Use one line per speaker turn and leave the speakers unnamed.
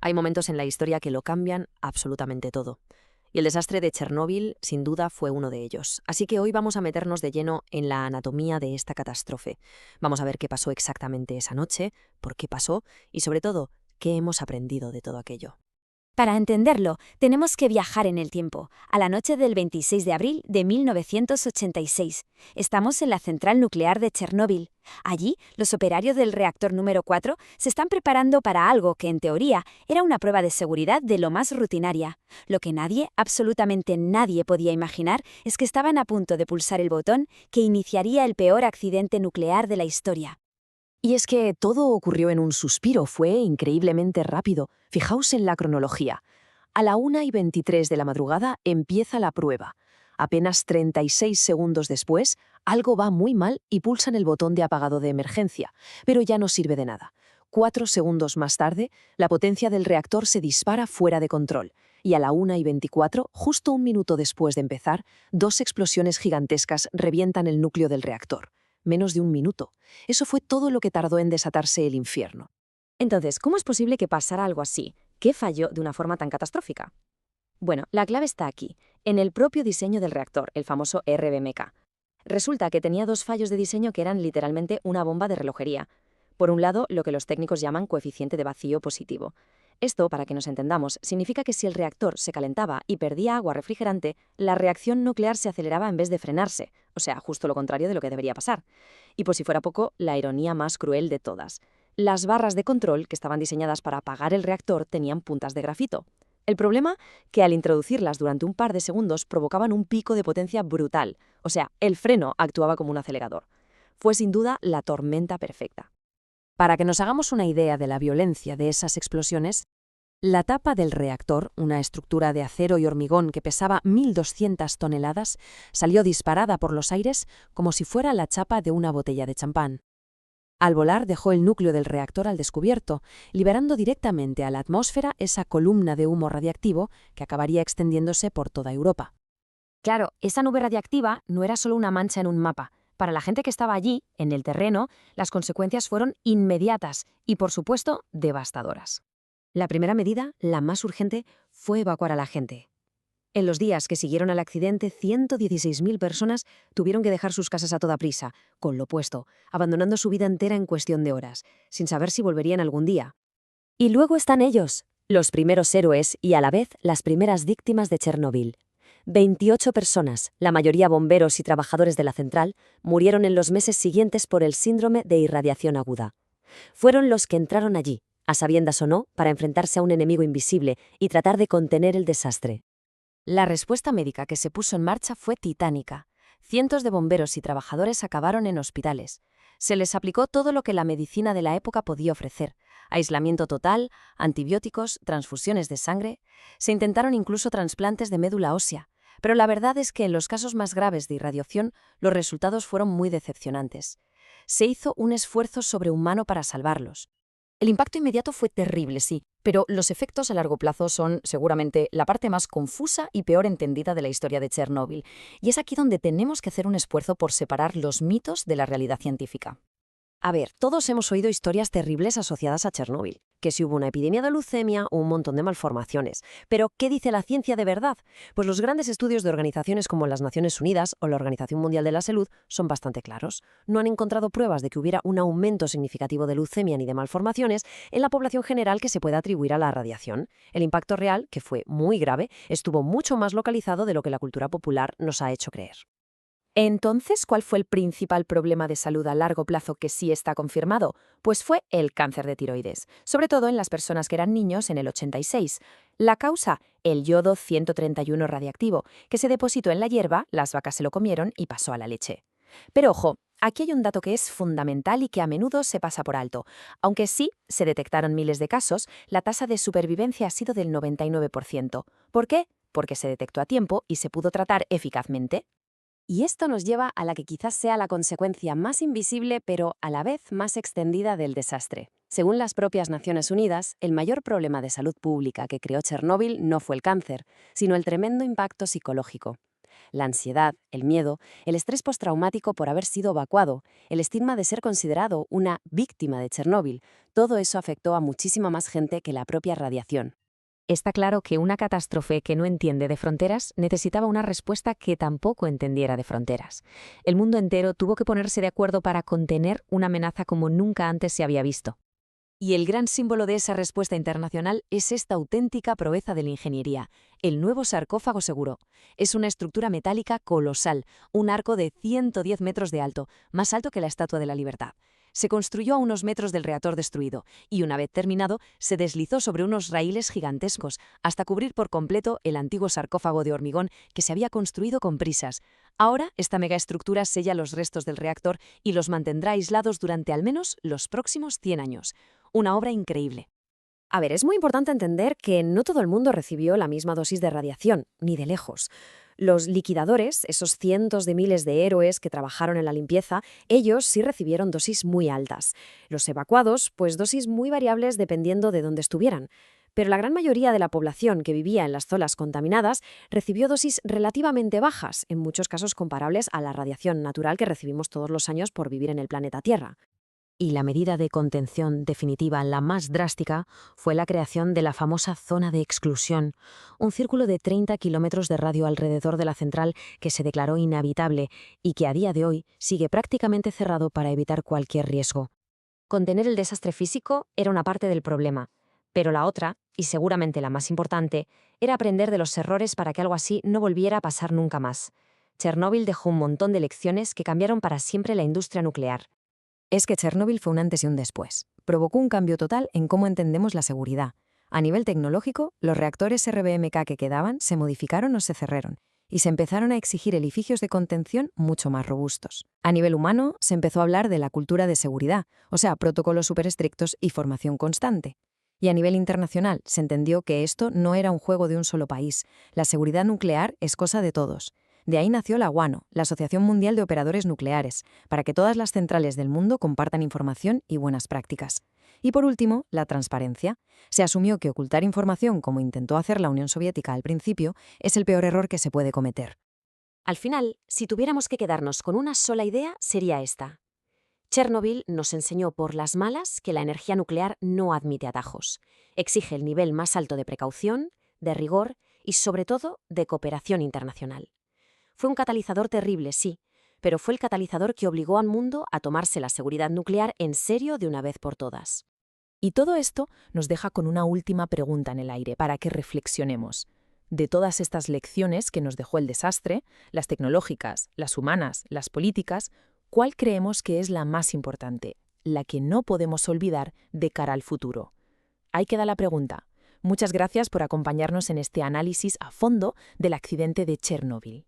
Hay momentos en la historia que lo cambian absolutamente todo. Y el desastre de Chernóbil, sin duda, fue uno de ellos. Así que hoy vamos a meternos de lleno en la anatomía de esta catástrofe. Vamos a ver qué pasó exactamente esa noche, por qué pasó y, sobre todo, qué hemos aprendido de todo aquello.
Para entenderlo, tenemos que viajar en el tiempo, a la noche del 26 de abril de 1986. Estamos en la central nuclear de Chernóbil. Allí, los operarios del reactor número 4 se están preparando para algo que, en teoría, era una prueba de seguridad de lo más rutinaria. Lo que nadie, absolutamente nadie podía imaginar es que estaban a punto de pulsar el botón que iniciaría el peor accidente nuclear de la historia.
Y es que todo ocurrió en un suspiro, fue increíblemente rápido. Fijaos en la cronología. A la 1:23 de la madrugada empieza la prueba. Apenas 36 segundos después, algo va muy mal y pulsan el botón de apagado de emergencia, pero ya no sirve de nada. 4 segundos más tarde, la potencia del reactor se dispara fuera de control. Y a la 1:24, justo un minuto después de empezar, 2 explosiones gigantescas revientan el núcleo del reactor. Menos de un minuto. Eso fue todo lo que tardó en desatarse el infierno.
Entonces, ¿cómo es posible que pasara algo así? ¿Qué falló de una forma tan catastrófica? Bueno, la clave está aquí, en el propio diseño del reactor, el famoso RBMK. Resulta que tenía dos fallos de diseño que eran literalmente una bomba de relojería. Por un lado, lo que los técnicos llaman coeficiente de vacío positivo. Esto, para que nos entendamos, significa que si el reactor se calentaba y perdía agua refrigerante, la reacción nuclear se aceleraba en vez de frenarse, o sea, justo lo contrario de lo que debería pasar. Y por si fuera poco, la ironía más cruel de todas. Las barras de control, que estaban diseñadas para apagar el reactor, tenían puntas de grafito. El problema, que al introducirlas durante un par de segundos provocaban un pico de potencia brutal, o sea, el freno actuaba como un acelerador. Fue sin duda la tormenta perfecta.
Para que nos hagamos una idea de la violencia de esas explosiones, la tapa del reactor, una estructura de acero y hormigón que pesaba 1.200 toneladas, salió disparada por los aires como si fuera la chapa de una botella de champán. Al volar dejó el núcleo del reactor al descubierto, liberando directamente a la atmósfera esa columna de humo radiactivo que acabaría extendiéndose por toda Europa.
Claro, esa nube radiactiva no era solo una mancha en un mapa. Para la gente que estaba allí, en el terreno, las consecuencias fueron inmediatas y, por supuesto, devastadoras. La primera medida, la más urgente, fue evacuar a la gente. En los días que siguieron al accidente, 116.000 personas tuvieron que dejar sus casas a toda prisa, con lo opuesto, abandonando su vida entera en cuestión de horas, sin saber si volverían algún día. Y luego están ellos, los primeros héroes y a la vez las primeras víctimas de Chernóbil. 28 personas, la mayoría bomberos y trabajadores de la central, murieron en los meses siguientes por el síndrome de irradiación aguda. Fueron los que entraron allí, a sabiendas o no, para enfrentarse a un enemigo invisible y tratar de contener el desastre. La respuesta médica que se puso en marcha fue titánica. Cientos de bomberos y trabajadores acabaron en hospitales. Se les aplicó todo lo que la medicina de la época podía ofrecer: aislamiento total, antibióticos, transfusiones de sangre. Se intentaron incluso trasplantes de médula ósea. Pero la verdad es que en los casos más graves de irradiación, los resultados fueron muy decepcionantes. Se hizo un esfuerzo sobrehumano para salvarlos. El impacto inmediato fue terrible, sí, pero los efectos a largo plazo son, seguramente, la parte más confusa y peor entendida de la historia de Chernóbil. Y es aquí donde tenemos que hacer un esfuerzo por separar los mitos de la realidad científica.
A ver, todos hemos oído historias terribles asociadas a Chernóbil, que si hubo una epidemia de leucemia o un montón de malformaciones. Pero, ¿qué dice la ciencia de verdad? Pues los grandes estudios de organizaciones como las Naciones Unidas o la Organización Mundial de la Salud son bastante claros. No han encontrado pruebas de que hubiera un aumento significativo de leucemia ni de malformaciones en la población general que se pueda atribuir a la radiación. El impacto real, que fue muy grave, estuvo mucho más localizado de lo que la cultura popular nos ha hecho creer.
Entonces, ¿cuál fue el principal problema de salud a largo plazo que sí está confirmado? Pues fue el cáncer de tiroides, sobre todo en las personas que eran niños en el 86. La causa, el yodo 131 radiactivo, que se depositó en la hierba, las vacas se lo comieron y pasó a la leche. Pero ojo, aquí hay un dato que es fundamental y que a menudo se pasa por alto. Aunque sí se detectaron miles de casos, la tasa de supervivencia ha sido del 99%. ¿Por qué? Porque se detectó a tiempo y se pudo tratar eficazmente.
Y esto nos lleva a la que quizás sea la consecuencia más invisible, pero a la vez más extendida del desastre. Según las propias Naciones Unidas, el mayor problema de salud pública que creó Chernóbil no fue el cáncer, sino el tremendo impacto psicológico. La ansiedad, el miedo, el estrés postraumático por haber sido evacuado, el estigma de ser considerado una víctima de Chernóbil, todo eso afectó a muchísima más gente que la propia radiación.
Está claro que una catástrofe que no entiende de fronteras necesitaba una respuesta que tampoco entendiera de fronteras. El mundo entero tuvo que ponerse de acuerdo para contener una amenaza como nunca antes se había visto. Y el gran símbolo de esa respuesta internacional es esta auténtica proeza de la ingeniería, el nuevo sarcófago seguro. Es una estructura metálica colosal, un arco de 110 metros de alto, más alto que la Estatua de la Libertad. Se construyó a unos metros del reactor destruido y, una vez terminado, se deslizó sobre unos raíles gigantescos hasta cubrir por completo el antiguo sarcófago de hormigón que se había construido con prisas. Ahora, esta megaestructura sella los restos del reactor y los mantendrá aislados durante al menos los próximos 100 años. Una obra increíble.
A ver, es muy importante entender que no todo el mundo recibió la misma dosis de radiación, ni de lejos. Los liquidadores, esos cientos de miles de héroes que trabajaron en la limpieza, ellos sí recibieron dosis muy altas. Los evacuados, pues dosis muy variables dependiendo de dónde estuvieran. Pero la gran mayoría de la población que vivía en las zonas contaminadas recibió dosis relativamente bajas, en muchos casos comparables a la radiación natural que recibimos todos los años por vivir en el planeta Tierra.
Y la medida de contención definitiva, la más drástica, fue la creación de la famosa zona de exclusión, un círculo de 30 kilómetros de radio alrededor de la central que se declaró inhabitable y que a día de hoy sigue prácticamente cerrado para evitar cualquier riesgo. Contener el desastre físico era una parte del problema, pero la otra, y seguramente la más importante, era aprender de los errores para que algo así no volviera a pasar nunca más. Chernóbil dejó un montón de lecciones que cambiaron para siempre la industria nuclear.
Es que Chernóbil fue un antes y un después. Provocó un cambio total en cómo entendemos la seguridad. A nivel tecnológico, los reactores RBMK que quedaban se modificaron o se cerraron, y se empezaron a exigir edificios de contención mucho más robustos. A nivel humano, se empezó a hablar de la cultura de seguridad, o sea, protocolos súper estrictos y formación constante. Y a nivel internacional, se entendió que esto no era un juego de un solo país. La seguridad nuclear es cosa de todos. De ahí nació la WANO, la Asociación Mundial de Operadores Nucleares, para que todas las centrales del mundo compartan información y buenas prácticas. Y por último, la transparencia. Se asumió que ocultar información, como intentó hacer la Unión Soviética al principio, es el peor error que se puede cometer.
Al final, si tuviéramos que quedarnos con una sola idea, sería esta. Chernóbil nos enseñó por las malas que la energía nuclear no admite atajos. Exige el nivel más alto de precaución, de rigor y, sobre todo, de cooperación internacional. Fue un catalizador terrible, sí, pero fue el catalizador que obligó al mundo a tomarse la seguridad nuclear en serio de una vez por todas.
Y todo esto nos deja con una última pregunta en el aire para que reflexionemos. De todas estas lecciones que nos dejó el desastre, las tecnológicas, las humanas, las políticas, ¿cuál creemos que es la más importante, la que no podemos olvidar de cara al futuro? Ahí queda la pregunta. Muchas gracias por acompañarnos en este análisis a fondo del accidente de Chernóbil.